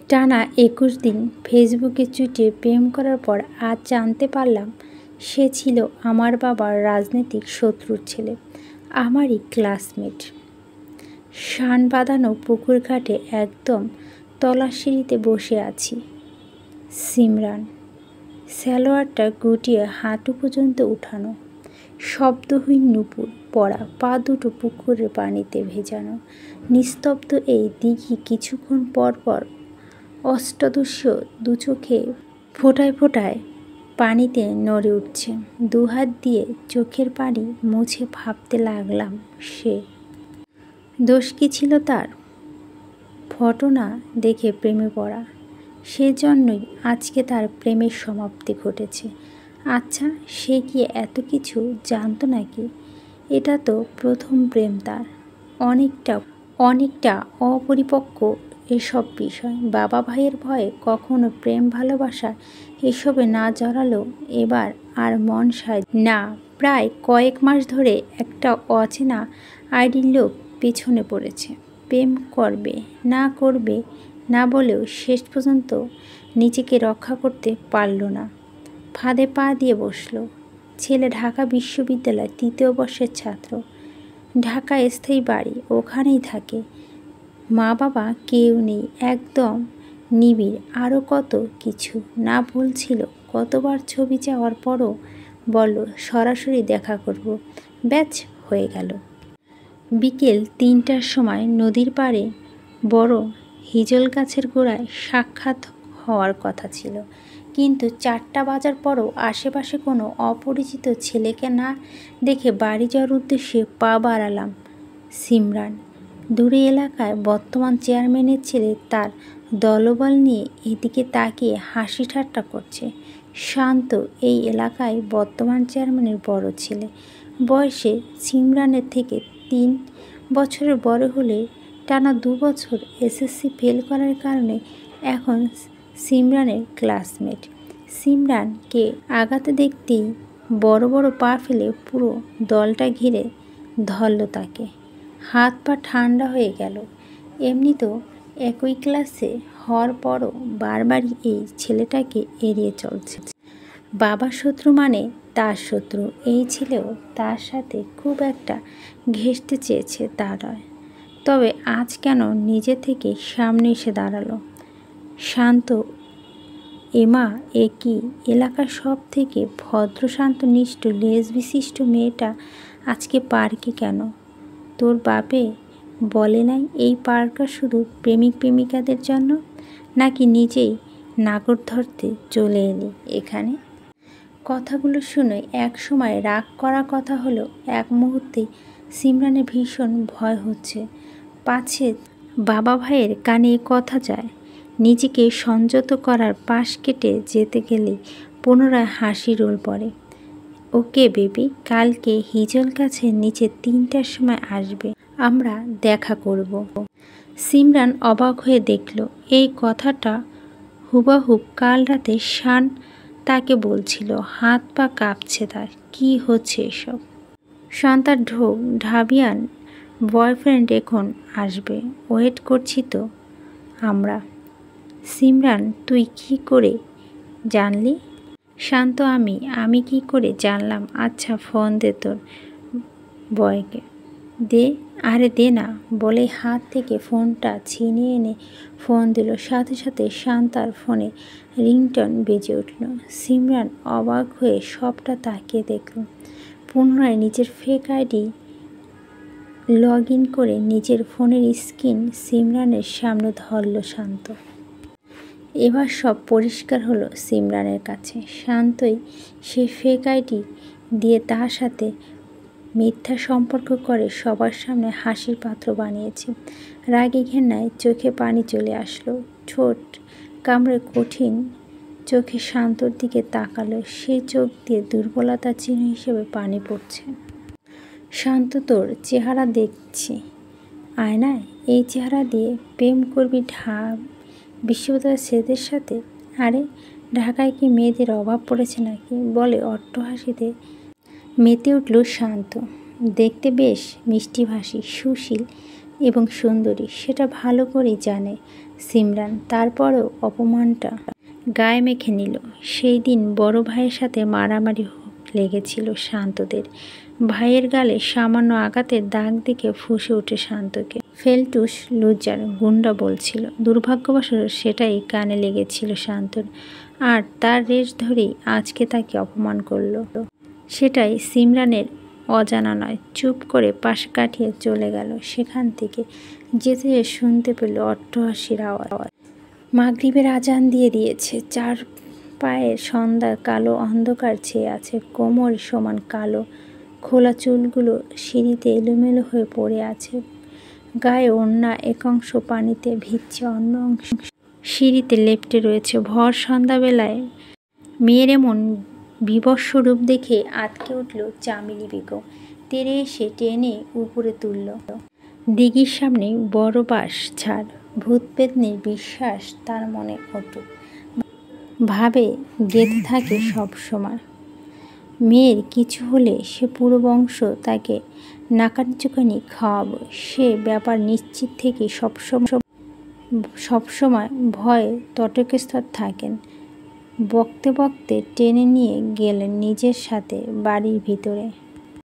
টানা ২১ দিন ফেসবুকে চুটিয়ে প্রেম করার পর আজ জানতে পারলাম সে ছিল আমার বাবার রাজনৈতিক শত্রুর ছেলে, আমারই ক্লাসমেট। শান বাঁধানো পুকুর ঘাটে একদম তলার সিঁড়িতে বসে আছি। সিমরান সালোয়ারটা গুটিয়ে হাঁটু পর্যন্ত উঠানো, শব্দহীন নুপুর পরা পা দুটো পুকুরের পানিতে ভেজানো। নিস্তব্ধ এই দিঘি কিছুক্ষণ পর পর অষ্টদস্য দু চোখে ফোঁটায় ফোঁটায় পানিতে নড়ে উঠছে। দুহাত দিয়ে চোখের পানি মুছে ভাবতে লাগলাম, সে দোষ কী ছিল তার? ফটো না দেখে প্রেমে পড়া, সেজন্যই আজকে তার প্রেমের সমাপ্তি ঘটেছে। আচ্ছা, সে কি এত কিছু জানতো নাকি? এটা তো প্রথম প্রেম তার, অনেকটা অপরিপক্ক এসব বিষয়। বাবা ভাইয়ের ভয়ে কখনো প্রেম ভালোবাসা এসবে না জড়ালো, এবার আর মন সায় না। প্রায় কয়েক মাস ধরে একটা অচেনা আইডির লোক পেছনে পড়েছে। প্রেম করবে না বলেও শেষ পর্যন্ত নিজেকে রক্ষা করতে পারল না, ফাঁদে পা দিয়ে বসলো। ছেলে ঢাকা বিশ্ববিদ্যালয়ের ৩য় বর্ষের ছাত্র, ঢাকায় স্থায়ী বাড়ি, ওখানেই থাকে। মা বাবা কেউ নেই, একদম নিবিড়। আরও কত কিছু না বলছিল। কতবার ছবি চাওয়ার পরও বলল সরাসরি দেখা করব, ব্যাচ হয়ে গেল। বিকেল ৩টার সময় নদীর পাড়ে বড় হিজল গাছের গোড়ায় সাক্ষাৎ হওয়ার কথা ছিল, কিন্তু ৪টা বাজার পরও আশেপাশে কোনো অপরিচিত ছেলেকে না দেখে বাড়ি যাওয়ার উদ্দেশ্যে পা বাড়ালাম। সিমরান দূরে এলাকায় বর্তমান চেয়ারম্যানের ছেলে, তার দলবল নিয়ে এদিকে তাকিয়ে হাসি ঠাট্টা করছে। শান্ত এই এলাকায় বর্তমান চেয়ারম্যানের বড় ছেলে, বয়সে সিমরানের থেকে ৩ বছরের বড় হলে টানা ২ বছর এসএসসি ফেল করার কারণে এখন সিমরানের ক্লাসমেট। সিমরানকে আগাতে দেখতেই বড় বড় পা ফেলে পুরো দলটা ঘিরে ধরল তাকে। হাত পা ঠান্ডা হয়ে গেল। এমনিতেও একই ক্লাসে হওয়ার পরও বারবারই এই ছেলেটাকে এড়িয়ে চলছে। বাবার শত্রু মানে তার শত্রু। এই ছেলেও তার সাথে খুব একটা ঘেঁষতে চেয়েছে তা নয়, তবে আজ কেন নিজে থেকে সামনে এসে দাঁড়ালো? শান্ত এমা, এ কি? এলাকার সব থেকে ভদ্র শান্তনিষ্ঠ লেজ বিশিষ্ট মেয়েটা আজকে পার্কে কেন? তোর বাপে বলে নাই এই পার্কটা শুধু প্রেমিক প্রেমিকাদের জন্য? নাকি নিজেই নাগর ধরতে চলে এলি এখানে? কথাগুলো শুনে এক সময় রাগ করা কথা হলো, এক মুহূর্তে সিমরানের ভীষণ ভয় হচ্ছে, পাছে বাবা ভাইয়ের কানে কথা যায়। নিজেকে সংযত করার পাশ কেটে যেতে গেলেই পুনরায় হাসি রোল পড়ে। ওকে বেবি, কালকে হিজল গাছের নিচে ৩টার সময় আসবে, আমরা দেখা করব। সিমরান অবাক হয়ে দেখল এই কথাটা হুবাহুব কাল রাতে শান তাকে বলছিল। হাত পা কাঁপছে তার। কি হচ্ছে এসব? শান তার ঢাবিয়ান বয়ফ্রেন্ড এখন আসবে, ওয়েট করছি তো আমরা। সিমরান তুই কি করে জানলি? শান্ত আমি কি করে জানলাম? আচ্ছা ফোন দে তোর বয়কে। দে, আরে দে না, বলে হাত থেকে ফোনটা ছিনিয়ে এনে ফোন দিল। সাথে সাথে শান্তার ফোনে রিংটন বেজে উঠল। সিমরান অবাক হয়ে সবটা তাকিয়ে দেখল। পুনরায় নিজের ফেক আইডি লগ ইন করে নিজের ফোনের স্ক্রিন সিমরানের সামনে ধরল শান্ত। এবার সব পরিষ্কার হলো সিমরানের কাছে। শান্তই সে ফেক আইডি দিয়ে তার সাথে মিথ্যা সম্পর্ক করে সবার সামনে হাসির পাত্র বানিয়েছে। রাগে ঘেন্নায় চোখে পানি চলে আসলো। ঠোঁট কামড়ে কঠিন চোখে শান্তর দিকে তাকালো। সেই চোখ দিয়ে দুর্বলতার চিহ্ন হিসেবে পানি পড়ছে। শান্ত, তোর চেহারা দেখছি আয়নায়, এই চেহারা দিয়ে প্রেম করবি বিশ্ববিদ্যালয়ের ছেলেদের সাথে? আরে ঢাকায় কি মেয়েদের অভাব পড়েছে নাকি? বলে অট্টহাসিতে মেতে উঠল শান্ত। দেখতে বেশ মিষ্টিভাষী, সুশীল এবং সুন্দরী, সেটা ভালো করেই জানে। সিমরান। তারপরেও অপমানটা গায়ে মেখে নিল। সেই দিন বড় ভাইয়ের সাথে মারামারি লেগেছিল শান্তদের। ভাইয়ের গালে সামান্য আঘাতের দাগ দেখে ফুঁসে ওঠে শান্তকে। ফেলটুস লুজার, গুন্ডা বলছিল। দুর্ভাগ্যবশত সেটাই কানে লেগেছিল শান্তর, আর তার রেশ ধরেই আজকে তাকে অপমান করলো। সেটাই সিমরানের অজানা নয়। চুপ করে পাশে কাটিয়ে চলে গেল। সেখান থেকে যেতে শুনতে পেল অট্টহাসির আওয়াজ। মাগরিবের আজান দিয়ে দিয়েছে। চার পায়ের সন্ধ্যার কালো অন্ধকার ছেয়ে আছে। কোমর সমান কালো খোলা চুলগুলো সিঁড়িতে এলোমেলো হয়ে পড়ে আছে। গায়ে ওড়না এক অংশ পানিতে ভিজছে, অন্য অংশ সিঁড়িতে লেপ্টে রয়েছে। ভর সন্ধ্যাবেলায় মেয়ের এমন বিভৎস রূপ দেখে আঁতকে উঠল চামেলি বেগম। তেড়ে এসে টেনে উপরে তুলল। দিঘির সামনে বড় বাঁশ ঝাড়। ভূত পেত্নীর বিশ্বাস তার মনে অটুট ভাবে গেঁথে থাকে সব সময়। মেয়ের কিছু হলে সে পুরো বংশ তাকে নাকানি চুকানি খাওয়াবে, সে ব্যাপার নিশ্চিত থেকে সবসময় ভয়ে তটস্থ থাকেন। বকতে বকতে টেনে নিয়ে গেলেন নিজের সাথে বাড়ির ভিতরে।